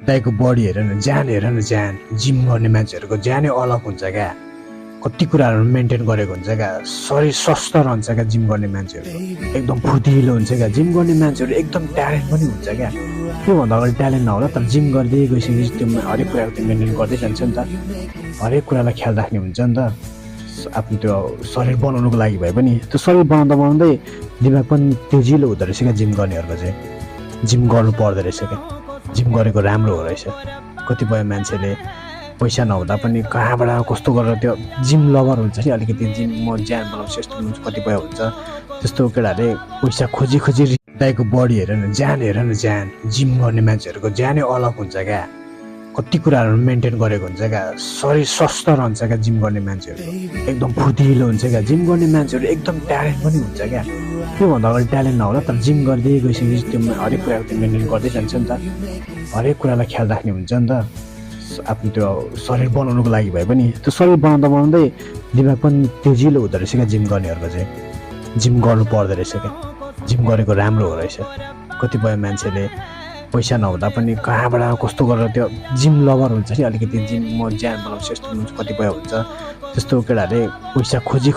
दाइको body हेर न ज्यान जिम गर्ने मान्छेहरूको ज्यानै अलग हुन्छ क्या। कति कुराहरू मेन्टेन गरेको हुन्छ क्या। शरीर स्वस्थ रहन्छ क्या जिम गर्ने मान्छेहरू, एकदम फुर्तिलो हुन्छ क्या। जिम गर्ने मान्छेहरू एकदम ट्यालेन्ट पनि हुन्छ क्या। त्योभन्दा अगाडि ट्यालेन्ट नहोला, तर जिम गर्दै गइसकेपछि त्यो हरेक कुराको त्यो मेन्टेन गर्दै जान्छ नि त। हरेक कुरालाई ख्याल राख्ने हुन्छ नि त। आफ्नो त्यो शरीर बनाउनुको लागि भए पनि त्यो शरीर बनाउँदै दिमाग पनि तेजिलो हुँदो रहेछ क्या जिम गर्नेहरूको चाहिँ। जिम गर्नु पर्दो रहेछ क्या। जिम गरेको राम्रो हो रहेछ। कतिपय मान्छेले पैसा नहुँदा पनि कहाँबाट कस्तो गरेर त्यो जिम लभर हुन्छ नि, अलिकति जिम म ज्यान बनाउँछु यस्तो हुन्छ, कतिपय हुन्छ त्यस्तो केटाहरूले पैसा खोजी दाइको बडी हेर न ज्यान जिम गर्ने मान्छेहरूको ज्यानै अलग हुन्छ क्या। कति कुराहरू मेन्टेन गरेको हुन्छ क्या। शरीर स्वस्थ रहन्छ क्या जिम गर्ने मान्छेहरू, एकदम फुर्तिलो हुन्छ क्या। जिम गर्ने मान्छेहरू एकदम ट्यालेन्ट पनि हुन्छ क्या। त्योभन्दा अगाडि ट्यालेन्ट नहोला, तर जिम गर्दै गइसकेपछि त्यो हरेक कुराको त्यो मेन्टेन गर्दै जान्छ नि त। हरेक कुरालाई ख्याल राख्ने हुन्छ नि त। आफ्नो त्यो शरीर बनाउनुको लागि भए पनि त्यो शरीर बनाउँदै दिमाग पनि तेजिलो हुँदो रहेछ क्या जिम गर्नेहरूको चाहिँ। जिम गर्नु पर्दो रहेछ क्या। जिम गरेको राम्रो हो रहेछ। कतिपय मान्छेले पैसा नहुँदा पनि कहाँबाट कस्तो गरेर त्यो जिम लभर हुन्छ नि, अलिकति जिम म ज्यान बनाउँछु यस्तो हुन्छ, कतिपय हुन्छ त्यस्तो केटाहरूले पैसा खोजी